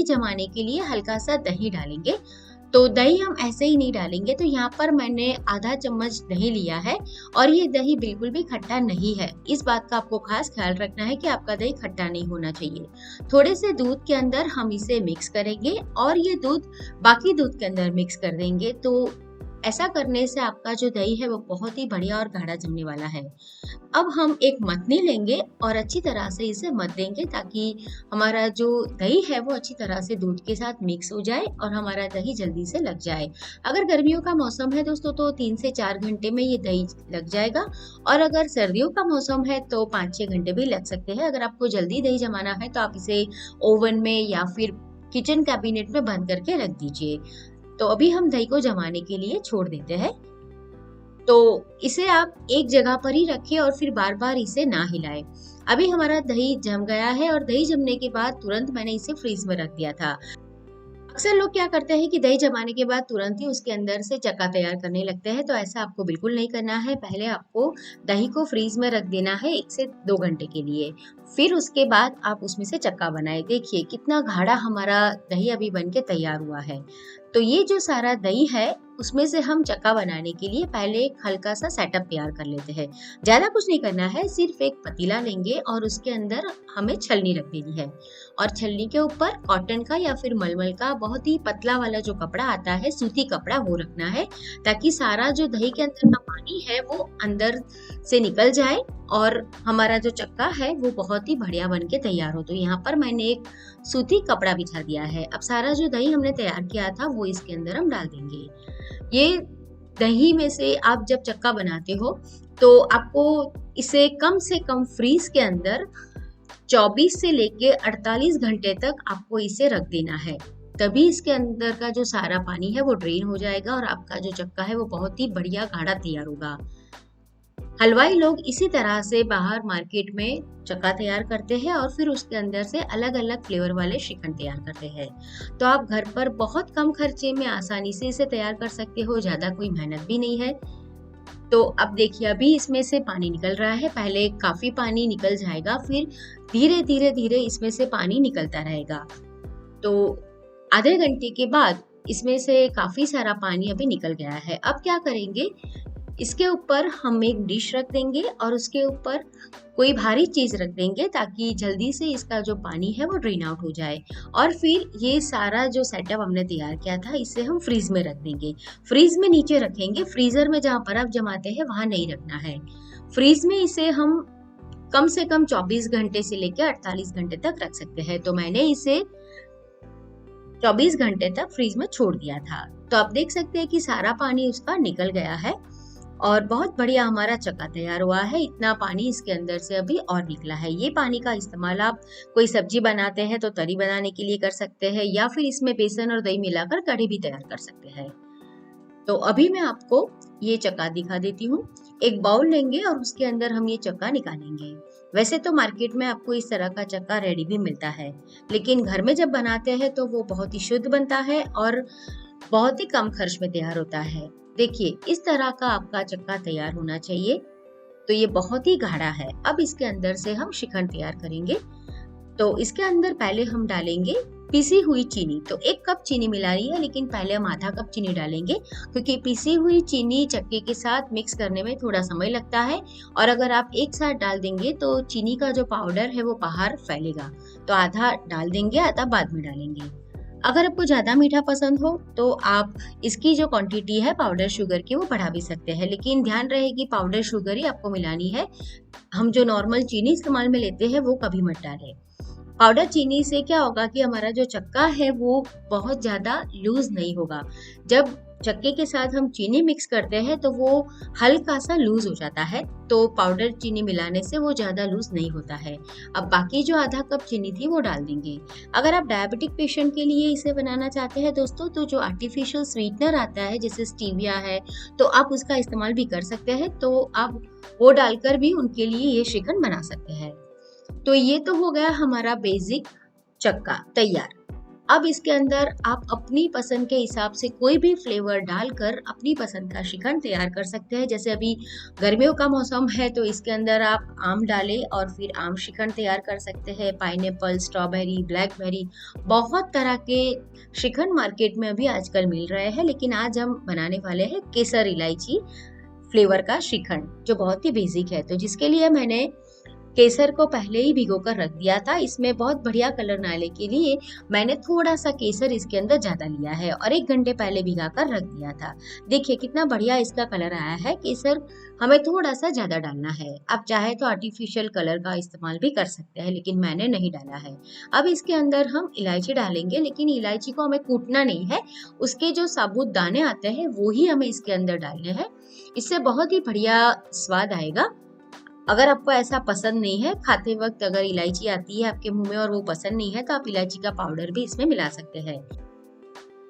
जमाने के लिए हल्का सा दही डालेंगे। तो दही हम ऐसे ही नहीं डालेंगे, तो यहाँ पर मैंने आधा चम्मच दही लिया है और ये दही बिल्कुल भी खट्टा नहीं है। इस बात का आपको खास ख्याल रखना है कि आपका दही खट्टा नहीं होना चाहिए। थोड़े से दूध के अंदर हम इसे मिक्स करेंगे और ये दूध बाकी दूध के अंदर मिक्स कर देंगे। तो ऐसा करने से आपका जो दही है वो बहुत ही बढ़िया और गाढ़ा जमने वाला है। अब हम एक मथनी लेंगे और अच्छी तरह से इसे मथ देंगे ताकि हमारा जो दही है वो अच्छी तरह से दूध के साथ मिक्स हो जाए और हमारा दही जल्दी से लग जाए। अगर गर्मियों का मौसम है दोस्तों तो 3 से 4 घंटे में ये दही लग जाएगा, और अगर सर्दियों का मौसम है तो 5-6 घंटे भी लग सकते हैं। अगर आपको जल्दी दही जमाना है तो आप इसे ओवन में या फिर किचन कैबिनेट में बंद करके रख दीजिए। तो अभी हम दही को जमाने के लिए छोड़ देते हैं। तो इसे आप एक जगह पर ही रखें और फिर बार बार इसे ना हिलाएं। अभी हमारा दही जम गया है और दही जमने के बाद तुरंत मैंने इसे फ्रीज में रख दिया था। अक्सर लोग क्या करते हैं कि दही जमाने के बाद तुरंत ही उसके अंदर से चक्का तैयार करने लगते हैं, तो ऐसा आपको बिल्कुल नहीं करना है। पहले आपको दही को फ्रीज में रख देना है 1 से 2 घंटे के लिए, फिर उसके बाद आप उसमें से चक्का बनाए। देखिए कितना गाढ़ा हमारा दही अभी बन के तैयार हुआ है। तो ये जो सारा दही है उसमें से हम चक्का बनाने के लिए पहले एक हल्का सा सेटअप तैयार कर लेते हैं। ज्यादा कुछ नहीं करना है, सिर्फ एक पतीला लेंगे और उसके अंदर हमें छलनी रख देनी है और छलनी के ऊपर कॉटन का या फिर मलमल का बहुत ही पतला वाला जो कपड़ा आता है, सूती कपड़ा, वो रखना है ताकि सारा जो दही के अंदर का पानी है वो अंदर से निकल जाए और हमारा जो चक्का है वो बहुत ही बढ़िया बन के तैयार हो। तो यहाँ पर मैंने एक सूती कपड़ा बिछा दिया है। अब सारा जो दही हमने तैयार किया था वो इसके अंदर हम डाल देंगे। ये दही में से आप जब चक्का बनाते हो तो आपको इसे कम से कम फ्रीज के अंदर 24 से लेके 48 घंटे तक आपको इसे रख देना है। तभी इसके अंदर का जो सारा पानी है वो ड्रेन हो जाएगा और आपका जो चक्का है वो बहुत ही बढ़िया गाढ़ा तैयार होगा। हलवाई लोग इसी तरह से बाहर मार्केट में चक्का तैयार करते हैं और फिर उसके अंदर से अलग अलग फ्लेवर वाले श्रीखंड तैयार करते हैं। तो आप घर पर बहुत कम खर्चे में आसानी से इसे तैयार कर सकते हो, ज्यादा कोई मेहनत भी नहीं है। तो अब देखिए अभी इसमें से पानी निकल रहा है। पहले काफी पानी निकल जाएगा, फिर धीरे धीरे धीरे इसमें से पानी निकलता रहेगा। तो आधे घंटे के बाद इसमें से काफी सारा पानी अभी निकल गया है। अब क्या करेंगे, इसके ऊपर हम एक डिश रख देंगे और उसके ऊपर कोई भारी चीज रख देंगे ताकि जल्दी से इसका जो पानी है वो ड्रेन आउट हो जाए। और फिर ये सारा जो सेटअप हमने तैयार किया था इसे हम फ्रीज में रख देंगे। फ्रीज में नीचे रखेंगे, फ्रीजर में जहाँ बर्फ जमाते हैं वहां नहीं रखना है। फ्रीज में इसे हम कम से कम 24 घंटे से लेकर 48 घंटे तक रख सकते हैं। तो मैंने इसे 24 घंटे तक फ्रीज में छोड़ दिया था। तो आप देख सकते हैं कि सारा पानी उसका निकल गया है और बहुत बढ़िया हमारा चक्का तैयार हुआ है। इतना पानी इसके अंदर से अभी और निकला है। ये पानी का इस्तेमाल आप कोई सब्जी बनाते हैं तो तरी बनाने के लिए कर सकते हैं या फिर इसमें बेसन और दही मिलाकर कढ़ी भी तैयार कर सकते हैं। तो अभी मैं आपको ये चक्का दिखा देती हूँ। एक बाउल लेंगे और उसके अंदर हम ये चक्का निकालेंगे। वैसे तो मार्केट में आपको इस तरह का चक्का रेडी भी मिलता है, लेकिन घर में जब बनाते हैं तो वो बहुत ही शुद्ध बनता है और बहुत ही कम खर्च में तैयार होता है। देखिए इस तरह का आपका चक्का तैयार होना चाहिए। तो ये बहुत ही गाढ़ा है। अब इसके अंदर से हम श्रीखंड तैयार करेंगे। तो इसके अंदर पहले हम डालेंगे पिसी हुई चीनी। तो 1 कप चीनी मिला रही है, लेकिन पहले हम आधा कप चीनी डालेंगे क्योंकि पिसी हुई चीनी चक्के के साथ मिक्स करने में थोड़ा समय लगता है और अगर आप एक साथ डाल देंगे तो चीनी का जो पाउडर है वो बाहर फैलेगा। तो आधा डाल देंगे, आधा बाद में डालेंगे। अगर आपको ज्यादा मीठा पसंद हो तो आप इसकी जो क्वांटिटी है पाउडर शुगर की वो बढ़ा भी सकते हैं, लेकिन ध्यान रहे कि पाउडर शुगर ही आपको मिलानी है। हम जो नॉर्मल चीनी इस्तेमाल में लेते हैं वो कभी मत डालें। पाउडर चीनी से क्या होगा कि हमारा जो चक्का है वो बहुत ज्यादा लूज नहीं होगा। जब चक्के के साथ हम चीनी मिक्स करते हैं तो वो हल्का सा लूज हो जाता है, तो पाउडर चीनी मिलाने से वो ज्यादा लूज नहीं होता है। अब बाकी जो आधा कप चीनी थी वो डाल देंगे। अगर आप डायबिटिक पेशेंट के लिए इसे बनाना चाहते हैं दोस्तों तो जो आर्टिफिशियल स्वीटनर आता है जैसे स्टीविया है तो आप उसका इस्तेमाल भी कर सकते हैं। तो आप वो डालकर भी उनके लिए ये श्रीखंड बना सकते हैं। तो ये तो हो गया हमारा बेसिक चक्का तैयार। अब इसके अंदर आप अपनी पसंद के हिसाब से कोई भी फ्लेवर डालकर अपनी पसंद का श्रीखंड तैयार कर सकते हैं। जैसे अभी गर्मियों का मौसम है तो इसके अंदर आप आम डालें और फिर आम श्रीखंड तैयार कर सकते हैं। पाइनएप्पल, स्ट्रॉबेरी, ब्लैकबेरी, बहुत तरह के श्रीखंड मार्केट में अभी आजकल मिल रहे हैं, लेकिन आज हम बनाने वाले हैं केसर इलायची फ्लेवर का श्रीखंड, जो बहुत ही बेसिक है। तो जिसके लिए मैंने केसर को पहले ही भिगो कर रख दिया था। इसमें बहुत बढ़िया कलर आने के लिए मैंने थोड़ा सा केसर इसके अंदर ज्यादा लिया है और 1 घंटे पहले भिगा कर रख दिया था। देखिए कितना बढ़िया इसका कलर आया है। केसर हमें थोड़ा सा ज्यादा डालना है। आप चाहे तो आर्टिफिशियल कलर का इस्तेमाल भी कर सकते हैं, लेकिन मैंने नहीं डाला है। अब इसके अंदर हम इलायची डालेंगे, लेकिन इलायची को हमें कूटना नहीं है। उसके जो साबुत दाने आते हैं वो ही हमें इसके अंदर डालने हैं। इससे बहुत ही बढ़िया स्वाद आएगा। अगर आपको ऐसा पसंद नहीं है, खाते वक्त अगर इलायची आती है आपके मुंह में और वो पसंद नहीं है, तो आप इलायची का पाउडर भी इसमें मिला सकते हैं।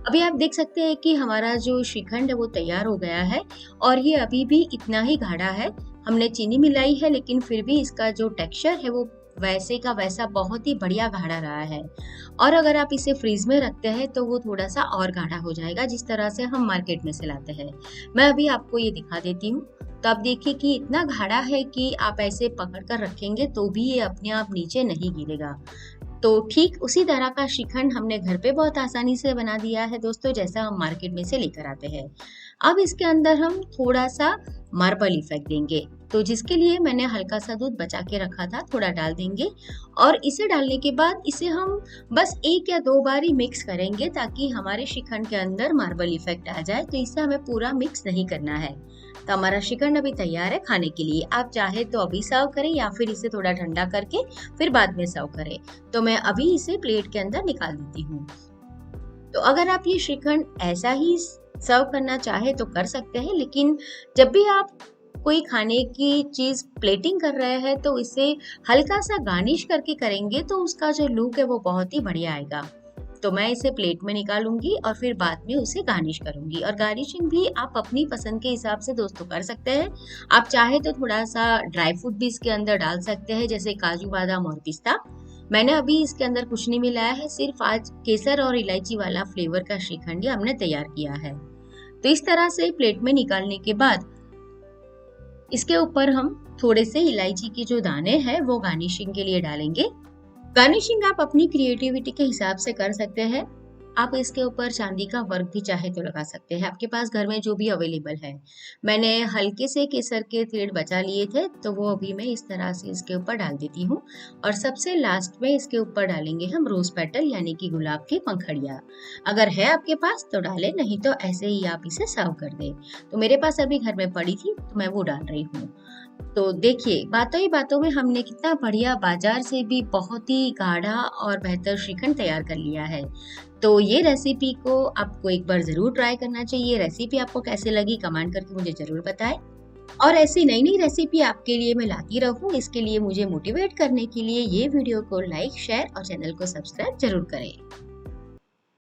अभी आप देख सकते हैं कि हमारा जो श्रीखंड है वो तैयार हो गया है और ये अभी भी इतना ही गाढ़ा है। हमने चीनी मिलाई है, लेकिन फिर भी इसका जो टेक्सचर है वो वैसे का वैसा बहुत ही बढ़िया गाढ़ा रहा है। और अगर आप इसे फ्रीज में रखते हैं तो वो थोड़ा सा और गाढ़ा हो जाएगा, जिस तरह से हम मार्केट में से लाते हैं। मैं अभी आपको ये दिखा देती हूँ। तो आप देखिए कि इतना गाढ़ा है कि आप ऐसे पकड़ कर रखेंगे तो भी ये अपने आप नीचे नहीं गिरेगा। तो ठीक उसी तरह का श्रीखंड हमने घर पे बहुत आसानी से बना दिया है दोस्तों, जैसा हम मार्केट में से लेकर आते हैं। अब इसके अंदर हम थोड़ा सा मार्बल इफेक्ट देंगे, तो जिसके लिए मैंने हल्का सा दूध बचा के रखा था, थोड़ा डाल देंगे। और इसे डालने के बाद इसे हम बस 1 या 2 बार ही मिक्स करेंगे, ताकि हमारे श्रीखंड के अंदर मार्बल इफेक्ट आ जाए। तो इसे हमें पूरा मिक्स नहीं करना है। तो हमारा श्रीखंड अभी तैयार है खाने के लिए। आप चाहे तो अभी सर्व करें या फिर इसे थोड़ा ठंडा करके फिर बाद में सर्व करें। तो मैं अभी इसे प्लेट के अंदर निकाल देती हूँ। तो अगर आप ये श्रीखंड ऐसा ही सर्व करना चाहे तो कर सकते हैं, लेकिन जब भी आप कोई खाने की चीज प्लेटिंग कर रहे हैं तो इसे हल्का सा गार्निश करके करेंगे तो उसका जो लुक है वो बहुत ही बढ़िया आएगा। तो मैं इसे प्लेट में निकालूंगी और फिर बाद में उसे गार्निश करूंगी। और गार्निशिंग भी आप अपनी पसंद के हिसाब से दोस्तों कर सकते हैं। आप चाहे तो थोड़ा सा ड्राई फ्रूट भी इसके अंदर डाल सकते हैं, जैसे काजू, बादाम और पिस्ता। मैंने अभी इसके अंदर कुछ नहीं मिलाया है, सिर्फ आज केसर और इलायची वाला फ्लेवर का श्रीखंड हमने तैयार किया है। तो इस तरह से प्लेट में निकालने के बाद इसके ऊपर हम थोड़े से इलायची के जो दाने हैं वो गार्निशिंग के लिए डालेंगे। गार्निशिंग आप अपनी क्रिएटिविटी के हिसाब से कर सकते हैं। आप इसके ऊपर चांदी का वर्क भी चाहे तो लगा सकते हैं, आपके पास घर में जो भी अवेलेबल है। मैंने हल्के से केसर के थ्रेड बचा लिए थे, तो वो अभी मैं इस तरह से इसके ऊपर डाल देती हूँ। और सबसे लास्ट में इसके ऊपर डालेंगे हम रोज पेटल, यानी कि गुलाब की पंखड़ियाँ। अगर है आपके पास तो डालें, नहीं तो ऐसे ही आप इसे सर्व कर दें। तो मेरे पास अभी घर में पड़ी थी तो मैं वो डाल रही हूँ। तो देखिए बातों ही बातों में हमने कितना बढ़िया बाजार से भी बहुत ही गाढ़ा और बेहतर श्रीखंड तैयार कर लिया है। तो ये रेसिपी को आपको एक बार जरूर ट्राई करना चाहिए। रेसिपी आपको कैसे लगी कमेंट करके मुझे जरूर बताएं। और ऐसी नई नई रेसिपी आपके लिए मैं लाती रहूं, इसके लिए मुझे मोटिवेट करने के लिए ये वीडियो को लाइक, शेयर और चैनल को सब्सक्राइब जरूर करें।